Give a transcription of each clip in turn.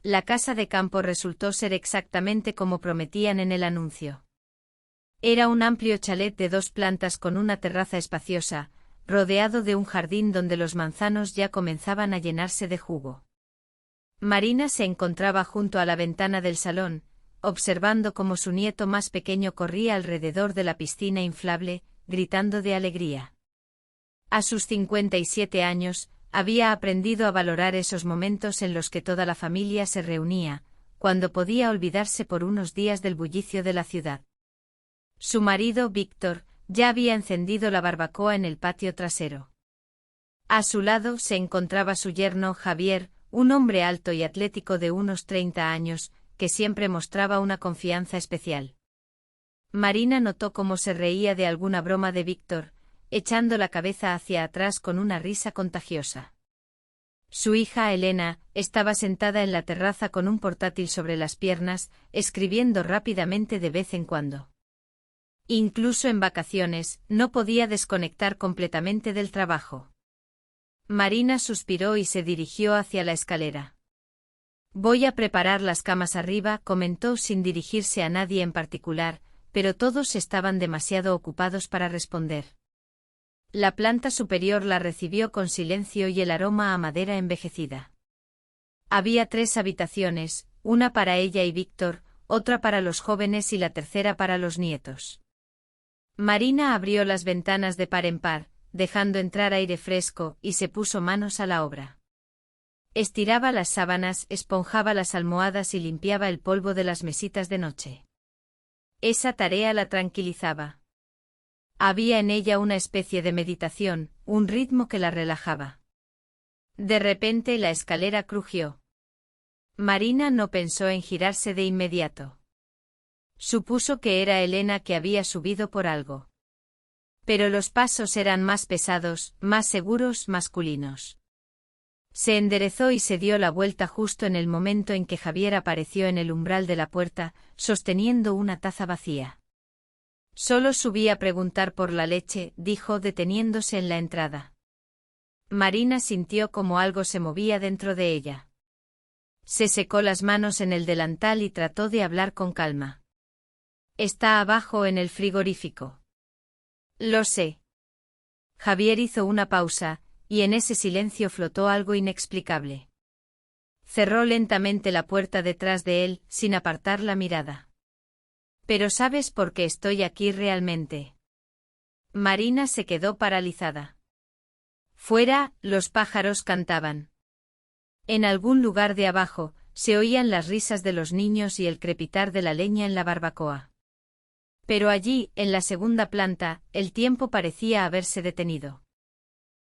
La casa de campo resultó ser exactamente como prometían en el anuncio. Era un amplio chalet de 2 plantas con una terraza espaciosa, rodeado de un jardín donde los manzanos ya comenzaban a llenarse de jugo. Marina se encontraba junto a la ventana del salón, observando cómo su nieto más pequeño corría alrededor de la piscina inflable, gritando de alegría. A sus 57 años, había aprendido a valorar esos momentos en los que toda la familia se reunía, cuando podía olvidarse por unos días del bullicio de la ciudad. Su marido, Víctor, ya había encendido la barbacoa en el patio trasero. A su lado se encontraba su yerno, Javier, un hombre alto y atlético de unos 30 años, que siempre mostraba una confianza especial. Marina notó cómo se reía de alguna broma de Víctor, echando la cabeza hacia atrás con una risa contagiosa. Su hija Elena estaba sentada en la terraza con un portátil sobre las piernas, escribiendo rápidamente de vez en cuando. Incluso en vacaciones, no podía desconectar completamente del trabajo. Marina suspiró y se dirigió hacia la escalera. Voy a preparar las camas arriba, comentó sin dirigirse a nadie en particular, pero todos estaban demasiado ocupados para responder. La planta superior la recibió con silencio y el aroma a madera envejecida. Había 3 habitaciones, una para ella y Víctor, otra para los jóvenes y la tercera para los nietos. Marina abrió las ventanas de par en par, dejando entrar aire fresco, y se puso manos a la obra. Estiraba las sábanas, esponjaba las almohadas y limpiaba el polvo de las mesitas de noche. Esa tarea la tranquilizaba. Había en ella una especie de meditación, un ritmo que la relajaba. De repente la escalera crujió. Marina no pensó en girarse de inmediato. Supuso que era Elena que había subido por algo. Pero los pasos eran más pesados, más seguros, masculinos. Se enderezó y se dio la vuelta justo en el momento en que Javier apareció en el umbral de la puerta, sosteniendo una taza vacía. Solo subí a preguntar por la leche, dijo deteniéndose en la entrada. Marina sintió como algo se movía dentro de ella. Se secó las manos en el delantal y trató de hablar con calma. Está abajo en el frigorífico. Lo sé. Javier hizo una pausa, y en ese silencio flotó algo inexplicable. Cerró lentamente la puerta detrás de él, sin apartar la mirada. Pero ¿sabes por qué estoy aquí realmente? Marina se quedó paralizada. Fuera, los pájaros cantaban. En algún lugar de abajo, se oían las risas de los niños y el crepitar de la leña en la barbacoa. Pero allí, en la segunda planta, el tiempo parecía haberse detenido.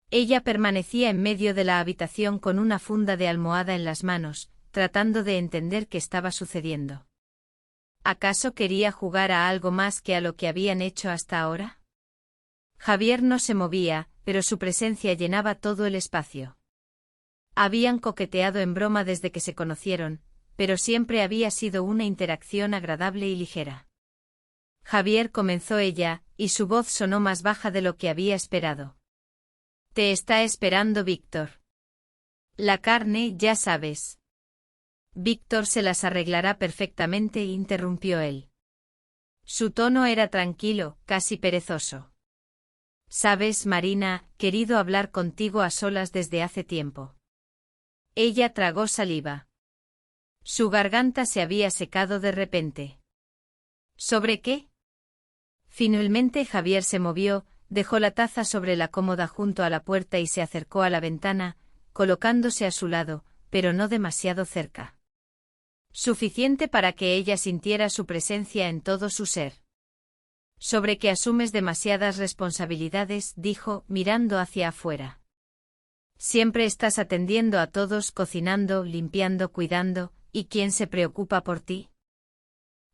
Ella permanecía en medio de la habitación con una funda de almohada en las manos, tratando de entender qué estaba sucediendo. ¿Acaso quería jugar a algo más que a lo que habían hecho hasta ahora? Javier no se movía, pero su presencia llenaba todo el espacio. Habían coqueteado en broma desde que se conocieron, pero siempre había sido una interacción agradable y ligera. Javier, comenzó ella, y su voz sonó más baja de lo que había esperado. Te está esperando Víctor. La carne, ya sabes. Víctor se las arreglará perfectamente, interrumpió él. Su tono era tranquilo, casi perezoso. Sabes, Marina, querido hablar contigo a solas desde hace tiempo. Ella tragó saliva. Su garganta se había secado de repente. ¿Sobre qué? Finalmente Javier se movió, dejó la taza sobre la cómoda junto a la puerta y se acercó a la ventana, colocándose a su lado, pero no demasiado cerca. Suficiente para que ella sintiera su presencia en todo su ser. Sobre que asumes demasiadas responsabilidades, dijo, mirando hacia afuera. Siempre estás atendiendo a todos, cocinando, limpiando, cuidando, ¿y quién se preocupa por ti?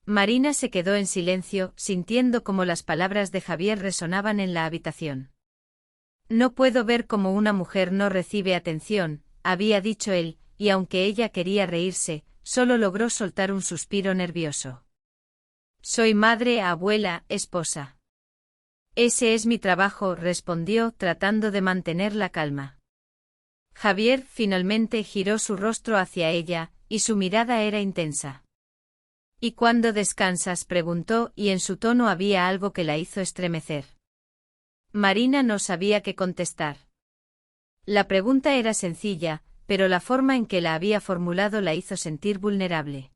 Marina se quedó en silencio, sintiendo cómo las palabras de Javier resonaban en la habitación. No puedo ver cómo una mujer no recibe atención, había dicho él, y aunque ella quería reírse, solo logró soltar un suspiro nervioso. Soy madre, abuela, esposa. Ese es mi trabajo, respondió, tratando de mantener la calma. Javier finalmente giró su rostro hacia ella, y su mirada era intensa. ¿Y cuándo descansas?, preguntó, y en su tono había algo que la hizo estremecer. Marina no sabía qué contestar. La pregunta era sencilla, pero la forma en que la había formulado la hizo sentir vulnerable.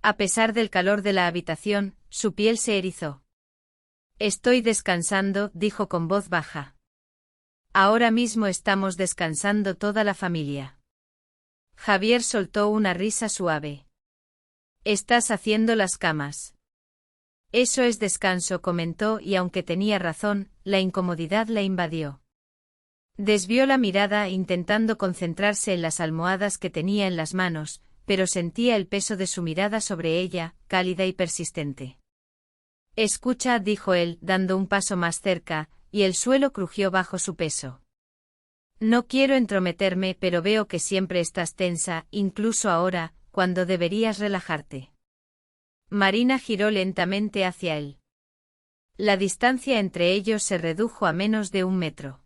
A pesar del calor de la habitación, su piel se erizó. Estoy descansando, dijo con voz baja. Ahora mismo estamos descansando toda la familia. Javier soltó una risa suave. Estás haciendo las camas. Eso es descanso, comentó, y aunque tenía razón, la incomodidad la invadió. Desvió la mirada intentando concentrarse en las almohadas que tenía en las manos, pero sentía el peso de su mirada sobre ella, cálida y persistente. Escucha, dijo él, dando un paso más cerca, y el suelo crujió bajo su peso. No quiero entrometerme, pero veo que siempre estás tensa, incluso ahora, cuando deberías relajarte. Marina giró lentamente hacia él. La distancia entre ellos se redujo a menos de 1 metro.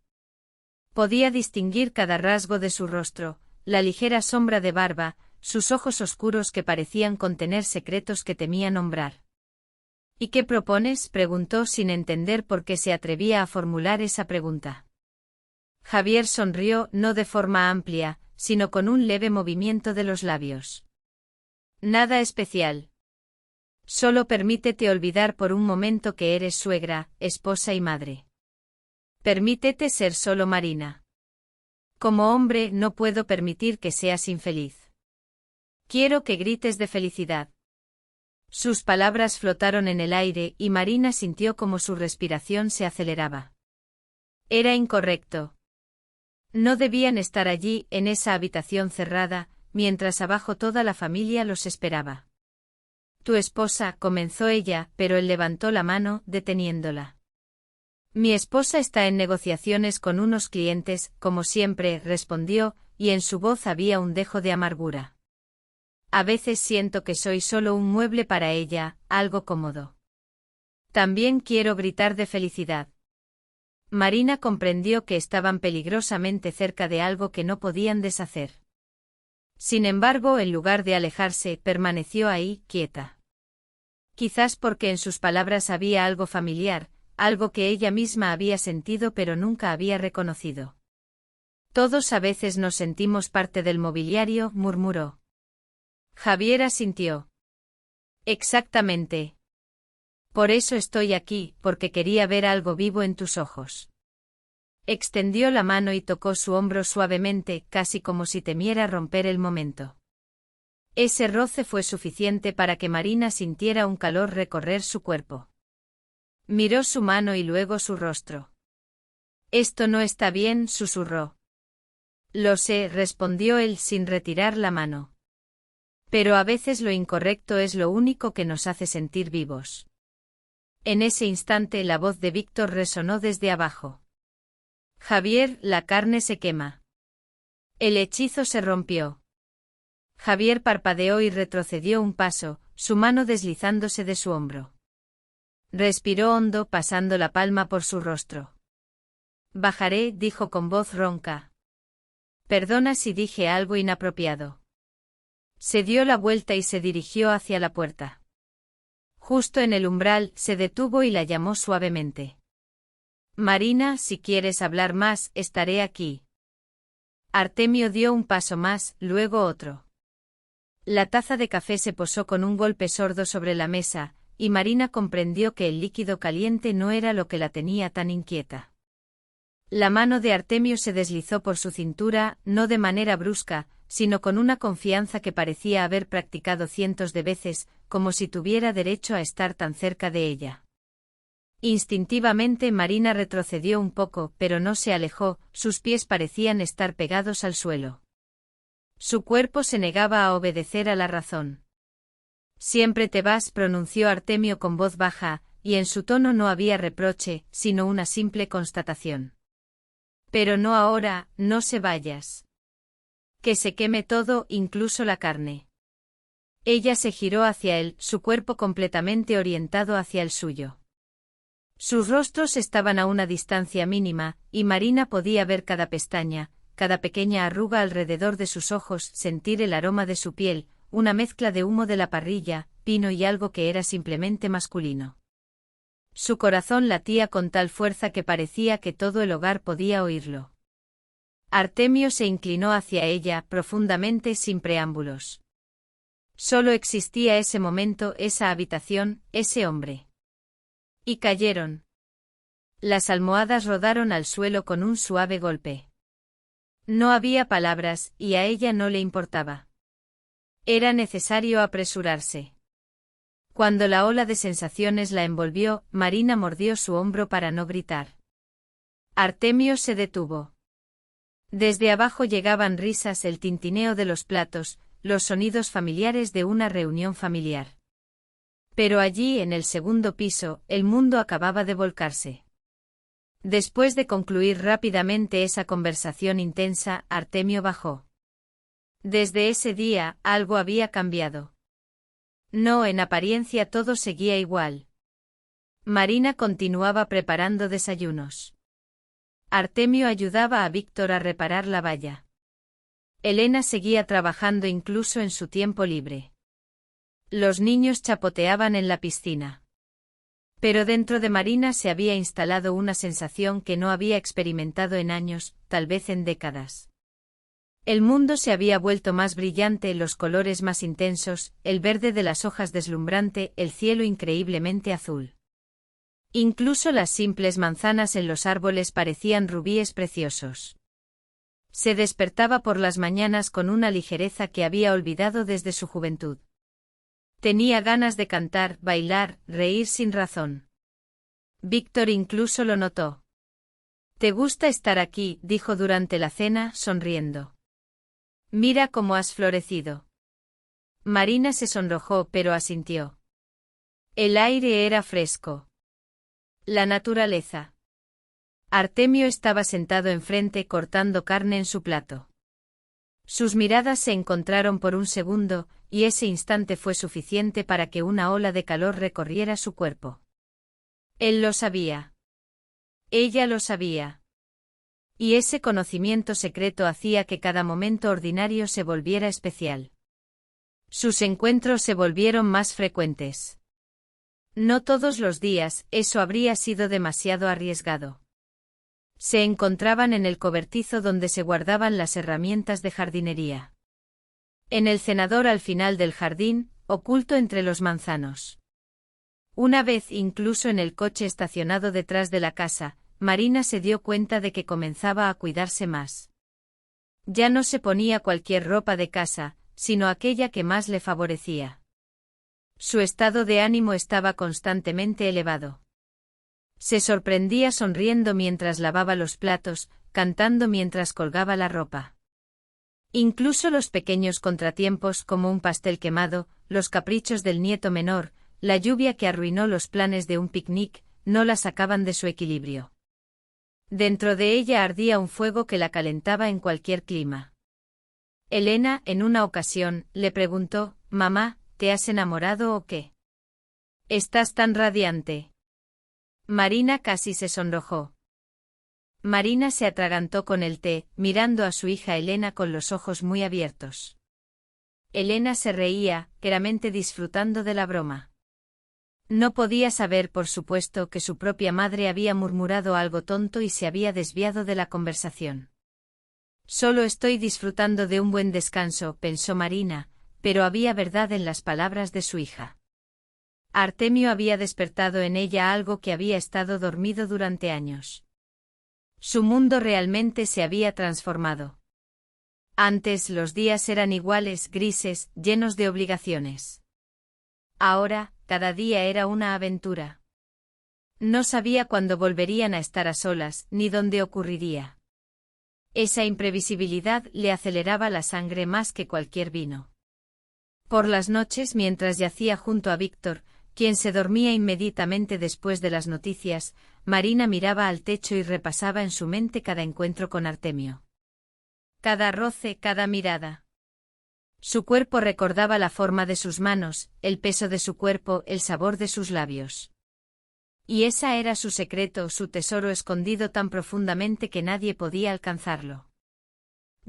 Podía distinguir cada rasgo de su rostro, la ligera sombra de barba, sus ojos oscuros que parecían contener secretos que temía nombrar. ¿Y qué propones?, preguntó sin entender por qué se atrevía a formular esa pregunta. Javier sonrió, no de forma amplia, sino con un leve movimiento de los labios. Nada especial. Solo permítete olvidar por un momento que eres suegra, esposa y madre. Permítete ser solo Marina. Como hombre no puedo permitir que seas infeliz. Quiero que grites de felicidad. Sus palabras flotaron en el aire y Marina sintió como su respiración se aceleraba. Era incorrecto. No debían estar allí, en esa habitación cerrada, mientras abajo toda la familia los esperaba. Tu esposa, comenzó ella, pero él levantó la mano, deteniéndola. Mi esposa está en negociaciones con unos clientes, como siempre, respondió, y en su voz había un dejo de amargura. A veces siento que soy solo un mueble para ella, algo cómodo. También quiero gritar de felicidad. Marina comprendió que estaban peligrosamente cerca de algo que no podían deshacer. Sin embargo, en lugar de alejarse, permaneció ahí, quieta. Quizás porque en sus palabras había algo familiar, algo que ella misma había sentido pero nunca había reconocido. Todos a veces nos sentimos parte del mobiliario, murmuró. Javier asintió. Exactamente. Por eso estoy aquí, porque quería ver algo vivo en tus ojos. Extendió la mano y tocó su hombro suavemente, casi como si temiera romper el momento. Ese roce fue suficiente para que Marina sintiera un calor recorrer su cuerpo. Miró su mano y luego su rostro. Esto no está bien, susurró. Lo sé, respondió él sin retirar la mano. Pero a veces lo incorrecto es lo único que nos hace sentir vivos. En ese instante la voz de Víctor resonó desde abajo. Javier, la carne se quema. El hechizo se rompió. Javier parpadeó y retrocedió un paso, su mano deslizándose de su hombro. Respiró hondo, pasando la palma por su rostro. Bajaré, dijo con voz ronca. Perdona si dije algo inapropiado. Se dio la vuelta y se dirigió hacia la puerta. Justo en el umbral, se detuvo y la llamó suavemente. Marina, si quieres hablar más, estaré aquí. Artemio dio un paso más, luego otro. La taza de café se posó con un golpe sordo sobre la mesa, y Marina comprendió que el líquido caliente no era lo que la tenía tan inquieta. La mano de Artemio se deslizó por su cintura, no de manera brusca, sino con una confianza que parecía haber practicado cientos de veces, como si tuviera derecho a estar tan cerca de ella. Instintivamente Marina retrocedió un poco, pero no se alejó, sus pies parecían estar pegados al suelo. Su cuerpo se negaba a obedecer a la razón. Siempre te vas, pronunció Artemio con voz baja, y en su tono no había reproche, sino una simple constatación. Pero no ahora, no se vayas. Que se queme todo, incluso la carne. Ella se giró hacia él, su cuerpo completamente orientado hacia el suyo. Sus rostros estaban a una distancia mínima, y Marina podía ver cada pestaña, cada pequeña arruga alrededor de sus ojos, sentir el aroma de su piel, una mezcla de humo de la parrilla, pino y algo que era simplemente masculino. Su corazón latía con tal fuerza que parecía que todo el hogar podía oírlo. Artemio se inclinó hacia ella, profundamente, sin preámbulos. Solo existía ese momento, esa habitación, ese hombre. Y cayeron. Las almohadas rodaron al suelo con un suave golpe. No había palabras, y a ella no le importaba. Era necesario apresurarse. Cuando la ola de sensaciones la envolvió, Marina mordió su hombro para no gritar. Artemio se detuvo. Desde abajo llegaban risas, el tintineo de los platos, los sonidos familiares de una reunión familiar. Pero allí, en el segundo piso, el mundo acababa de volcarse. Después de concluir rápidamente esa conversación intensa, Artemio bajó. Desde ese día, algo había cambiado. No, en apariencia todo seguía igual. Marina continuaba preparando desayunos. Artemio ayudaba a Víctor a reparar la valla. Elena seguía trabajando incluso en su tiempo libre. Los niños chapoteaban en la piscina. Pero dentro de Marina se había instalado una sensación que no había experimentado en años, tal vez en décadas. El mundo se había vuelto más brillante, los colores más intensos, el verde de las hojas deslumbrante, el cielo increíblemente azul. Incluso las simples manzanas en los árboles parecían rubíes preciosos. Se despertaba por las mañanas con una ligereza que había olvidado desde su juventud. Tenía ganas de cantar, bailar, reír sin razón. Víctor incluso lo notó. «¿Te gusta estar aquí?», dijo durante la cena, sonriendo. «Mira cómo has florecido». Marina se sonrojó pero asintió. El aire era fresco. La naturaleza. Artemio estaba sentado enfrente cortando carne en su plato. Sus miradas se encontraron por un segundo, y ese instante fue suficiente para que una ola de calor recorriera su cuerpo. Él lo sabía. Ella lo sabía. Y ese conocimiento secreto hacía que cada momento ordinario se volviera especial. Sus encuentros se volvieron más frecuentes. No todos los días, eso habría sido demasiado arriesgado. Se encontraban en el cobertizo donde se guardaban las herramientas de jardinería. En el cenador al final del jardín, oculto entre los manzanos. Una vez, incluso en el coche estacionado detrás de la casa, Marina se dio cuenta de que comenzaba a cuidarse más. Ya no se ponía cualquier ropa de casa, sino aquella que más le favorecía. Su estado de ánimo estaba constantemente elevado. Se sorprendía sonriendo mientras lavaba los platos, cantando mientras colgaba la ropa. Incluso los pequeños contratiempos como un pastel quemado, los caprichos del nieto menor, la lluvia que arruinó los planes de un picnic, no la sacaban de su equilibrio. Dentro de ella ardía un fuego que la calentaba en cualquier clima. Elena, en una ocasión, le preguntó: «Mamá, ¿te has enamorado o qué? Estás tan radiante». Marina casi se sonrojó. Marina se atragantó con el té, mirando a su hija Elena con los ojos muy abiertos. Elena se reía, claramente disfrutando de la broma. No podía saber, por supuesto, que su propia madre había murmurado algo tonto y se había desviado de la conversación. «Solo estoy disfrutando de un buen descanso», pensó Marina, pero había verdad en las palabras de su hija. Artemio había despertado en ella algo que había estado dormido durante años. Su mundo realmente se había transformado. Antes los días eran iguales, grises, llenos de obligaciones. Ahora, cada día era una aventura. No sabía cuándo volverían a estar a solas, ni dónde ocurriría. Esa imprevisibilidad le aceleraba la sangre más que cualquier vino. Por las noches, mientras yacía junto a Víctor, quien se dormía inmediatamente después de las noticias, Marina miraba al techo y repasaba en su mente cada encuentro con Artemio. Cada roce, cada mirada. Su cuerpo recordaba la forma de sus manos, el peso de su cuerpo, el sabor de sus labios. Y esa era su secreto, su tesoro escondido tan profundamente que nadie podía alcanzarlo.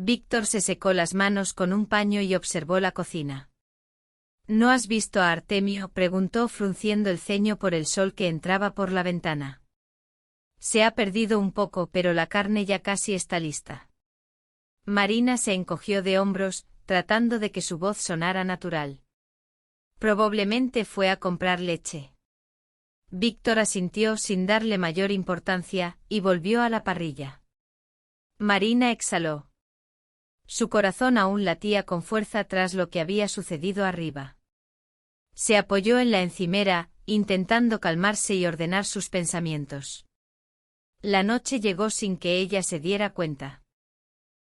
Víctor se secó las manos con un paño y observó la cocina. ¿No has visto a Artemio?, preguntó frunciendo el ceño por el sol que entraba por la ventana. Se ha perdido un poco, pero la carne ya casi está lista. Marina se encogió de hombros, tratando de que su voz sonara natural. Probablemente fue a comprar leche. Víctor asintió sin darle mayor importancia, y volvió a la parrilla. Marina exhaló. Su corazón aún latía con fuerza tras lo que había sucedido arriba. Se apoyó en la encimera, intentando calmarse y ordenar sus pensamientos. La noche llegó sin que ella se diera cuenta.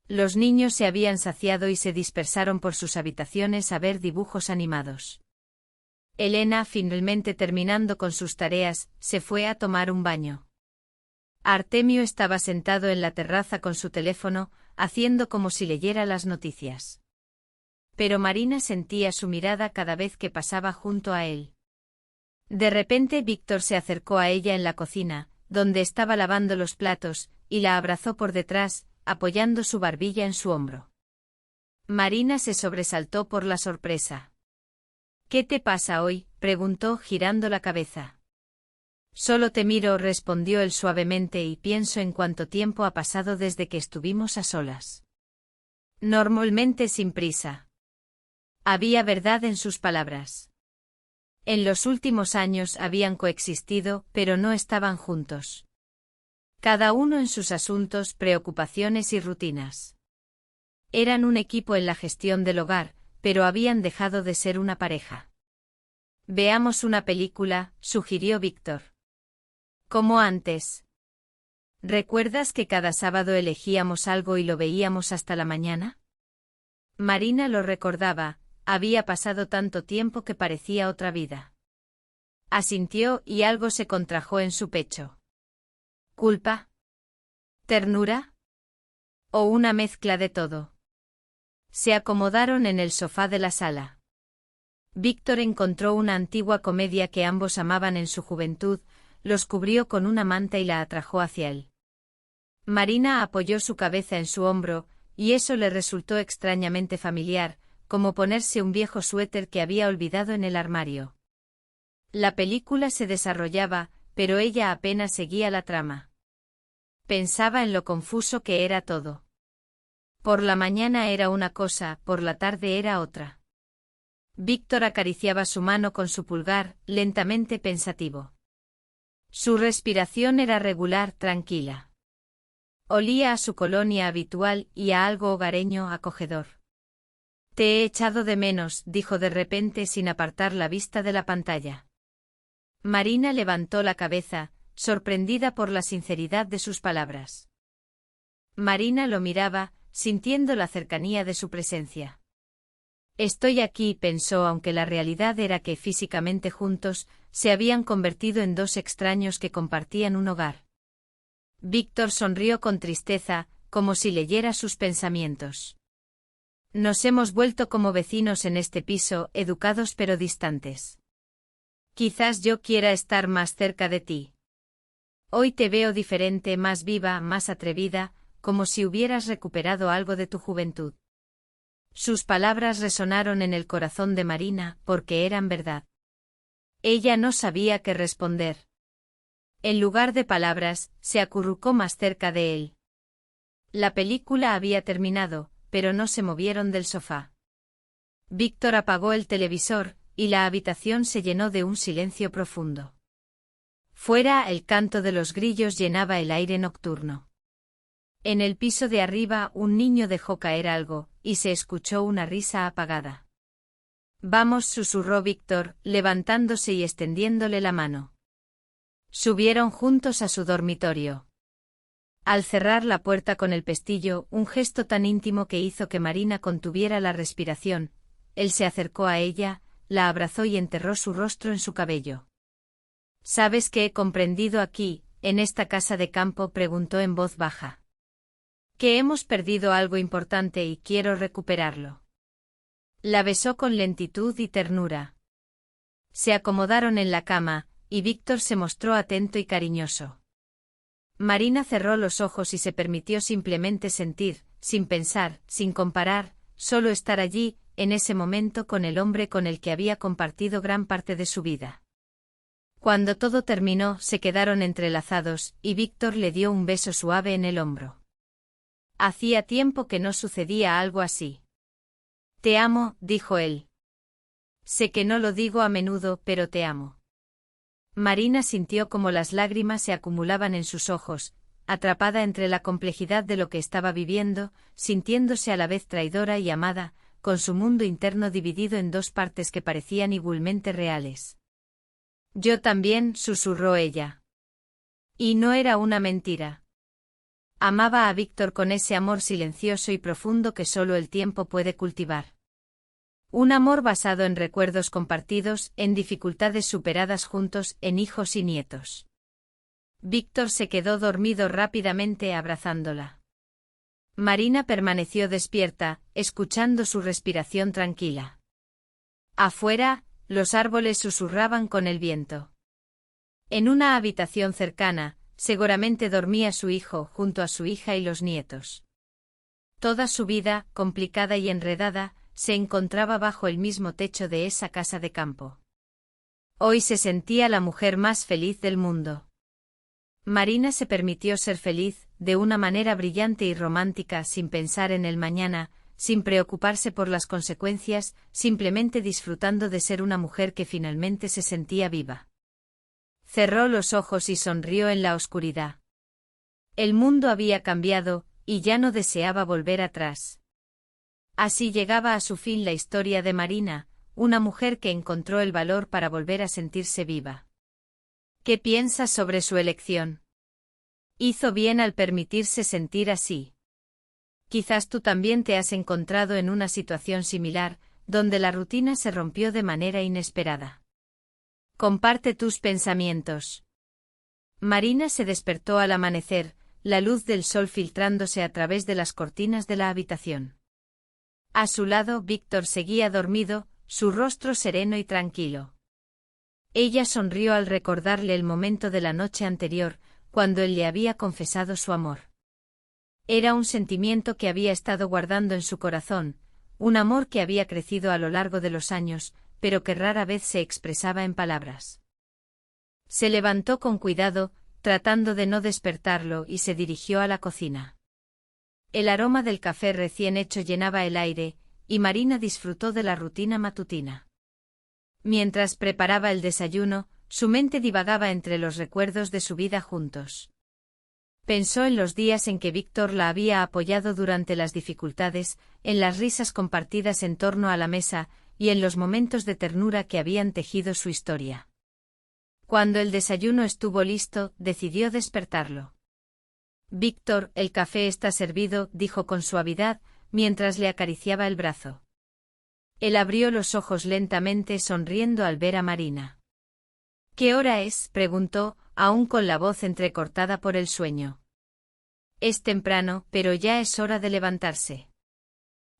Los niños se habían saciado y se dispersaron por sus habitaciones a ver dibujos animados. Elena, finalmente terminando con sus tareas, se fue a tomar un baño. Artemio estaba sentado en la terraza con su teléfono, haciendo como si leyera las noticias. Pero Marina sentía su mirada cada vez que pasaba junto a él. De repente Víctor se acercó a ella en la cocina, donde estaba lavando los platos, y la abrazó por detrás, apoyando su barbilla en su hombro. Marina se sobresaltó por la sorpresa. ¿Qué te pasa hoy?, preguntó girando la cabeza. Solo te miro, respondió él suavemente, y pienso en cuánto tiempo ha pasado desde que estuvimos a solas. Normalmente sin prisa. Había verdad en sus palabras. En los últimos años habían coexistido, pero no estaban juntos. Cada uno en sus asuntos, preocupaciones y rutinas. Eran un equipo en la gestión del hogar, pero habían dejado de ser una pareja. Veamos una película, sugirió Víctor. Como antes. ¿Recuerdas que cada sábado elegíamos algo y lo veíamos hasta la mañana? Marina lo recordaba, había pasado tanto tiempo que parecía otra vida. Asintió y algo se contrajo en su pecho. ¿Culpa? ¿Ternura? ¿O una mezcla de todo? Se acomodaron en el sofá de la sala. Víctor encontró una antigua comedia que ambos amaban en su juventud, los cubrió con una manta y la atrajo hacia él. Marina apoyó su cabeza en su hombro, y eso le resultó extrañamente familiar, como ponerse un viejo suéter que había olvidado en el armario. La película se desarrollaba, pero ella apenas seguía la trama. Pensaba en lo confuso que era todo. Por la mañana era una cosa, por la tarde era otra. Víctor acariciaba su mano con su pulgar, lentamente pensativo. Su respiración era regular, tranquila. Olía a su colonia habitual y a algo hogareño, acogedor. Te he echado de menos, dijo de repente sin apartar la vista de la pantalla. Marina levantó la cabeza, sorprendida por la sinceridad de sus palabras. Marina lo miraba, sintiendo la cercanía de su presencia. Estoy aquí, pensó, aunque la realidad era que físicamente juntos, se habían convertido en dos extraños que compartían un hogar. Víctor sonrió con tristeza, como si leyera sus pensamientos. Nos hemos vuelto como vecinos en este piso, educados pero distantes. Quizás yo quiera estar más cerca de ti. Hoy te veo diferente, más viva, más atrevida, como si hubieras recuperado algo de tu juventud. Sus palabras resonaron en el corazón de Marina, porque eran verdad. Ella no sabía qué responder. En lugar de palabras, se acurrucó más cerca de él. La película había terminado, pero no se movieron del sofá. Víctor apagó el televisor, y la habitación se llenó de un silencio profundo. Fuera, el canto de los grillos llenaba el aire nocturno. En el piso de arriba un niño dejó caer algo, y se escuchó una risa apagada. Vamos, susurró Víctor, levantándose y extendiéndole la mano. Subieron juntos a su dormitorio. Al cerrar la puerta con el pestillo, un gesto tan íntimo que hizo que Marina contuviera la respiración, él se acercó a ella, la abrazó y enterró su rostro en su cabello. ¿Sabes qué he comprendido aquí, en esta casa de campo?, preguntó en voz baja. Que hemos perdido algo importante y quiero recuperarlo. La besó con lentitud y ternura. Se acomodaron en la cama, y Víctor se mostró atento y cariñoso. Marina cerró los ojos y se permitió simplemente sentir, sin pensar, sin comparar, solo estar allí, en ese momento con el hombre con el que había compartido gran parte de su vida. Cuando todo terminó, se quedaron entrelazados, y Víctor le dio un beso suave en el hombro. Hacía tiempo que no sucedía algo así. Te amo, dijo él. Sé que no lo digo a menudo, pero te amo. Marina sintió como las lágrimas se acumulaban en sus ojos, atrapada entre la complejidad de lo que estaba viviendo, sintiéndose a la vez traidora y amada, con su mundo interno dividido en dos partes que parecían igualmente reales. Yo también, susurró ella. Y no era una mentira. Amaba a Víctor con ese amor silencioso y profundo que solo el tiempo puede cultivar. Un amor basado en recuerdos compartidos, en dificultades superadas juntos, en hijos y nietos. Víctor se quedó dormido rápidamente abrazándola. Marina permaneció despierta, escuchando su respiración tranquila. Afuera, los árboles susurraban con el viento. En una habitación cercana, seguramente dormía su hijo junto a su hija y los nietos. Toda su vida, complicada y enredada, se encontraba bajo el mismo techo de esa casa de campo. Hoy se sentía la mujer más feliz del mundo. Marina se permitió ser feliz, de una manera brillante y romántica, sin pensar en el mañana, sin preocuparse por las consecuencias, simplemente disfrutando de ser una mujer que finalmente se sentía viva. Cerró los ojos y sonrió en la oscuridad. El mundo había cambiado, y ya no deseaba volver atrás. Así llegaba a su fin la historia de Marina, una mujer que encontró el valor para volver a sentirse viva. ¿Qué piensas sobre su elección? Hizo bien al permitirse sentir así. Quizás tú también te has encontrado en una situación similar, donde la rutina se rompió de manera inesperada. Comparte tus pensamientos. Marina se despertó al amanecer, la luz del sol filtrándose a través de las cortinas de la habitación. A su lado, Víctor seguía dormido, su rostro sereno y tranquilo. Ella sonrió al recordarle el momento de la noche anterior, cuando él le había confesado su amor. Era un sentimiento que había estado guardando en su corazón, un amor que había crecido a lo largo de los años, pero que rara vez se expresaba en palabras. Se levantó con cuidado, tratando de no despertarlo, y se dirigió a la cocina. El aroma del café recién hecho llenaba el aire, y Marina disfrutó de la rutina matutina. Mientras preparaba el desayuno, su mente divagaba entre los recuerdos de su vida juntos. Pensó en los días en que Víctor la había apoyado durante las dificultades, en las risas compartidas en torno a la mesa, y en los momentos de ternura que habían tejido su historia. Cuando el desayuno estuvo listo, decidió despertarlo. Víctor, el café está servido, dijo con suavidad, mientras le acariciaba el brazo. Él abrió los ojos lentamente, sonriendo al ver a Marina. ¿Qué hora es?, preguntó, aún con la voz entrecortada por el sueño. Es temprano, pero ya es hora de levantarse.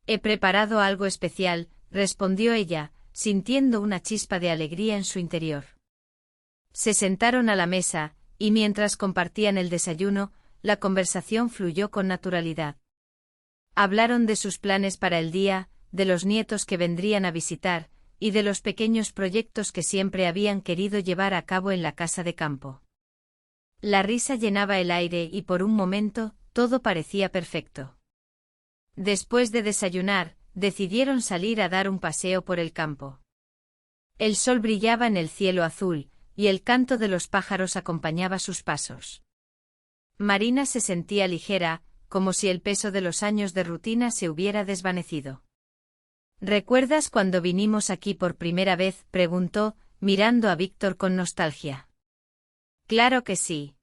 He preparado algo especial, respondió ella, sintiendo una chispa de alegría en su interior. Se sentaron a la mesa, y mientras compartían el desayuno, la conversación fluyó con naturalidad. Hablaron de sus planes para el día, de los nietos que vendrían a visitar, y de los pequeños proyectos que siempre habían querido llevar a cabo en la casa de campo. La risa llenaba el aire y por un momento, todo parecía perfecto. Después de desayunar, decidieron salir a dar un paseo por el campo. El sol brillaba en el cielo azul, y el canto de los pájaros acompañaba sus pasos. Marina se sentía ligera, como si el peso de los años de rutina se hubiera desvanecido. ¿Recuerdas cuando vinimos aquí por primera vez?, preguntó, mirando a Víctor con nostalgia. Claro que sí.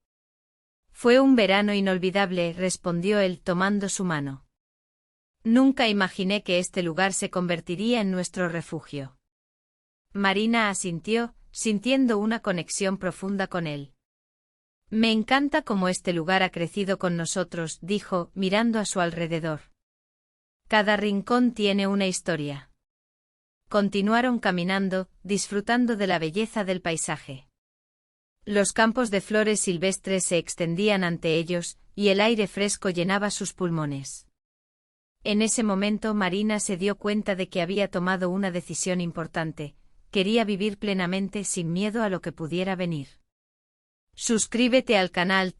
Fue un verano inolvidable, respondió él tomando su mano. Nunca imaginé que este lugar se convertiría en nuestro refugio. Marina asintió, sintiendo una conexión profunda con él. Me encanta cómo este lugar ha crecido con nosotros, dijo, mirando a su alrededor. Cada rincón tiene una historia. Continuaron caminando, disfrutando de la belleza del paisaje. Los campos de flores silvestres se extendían ante ellos, y el aire fresco llenaba sus pulmones. En ese momento Marina se dio cuenta de que había tomado una decisión importante: quería vivir plenamente sin miedo a lo que pudiera venir. Suscríbete al canal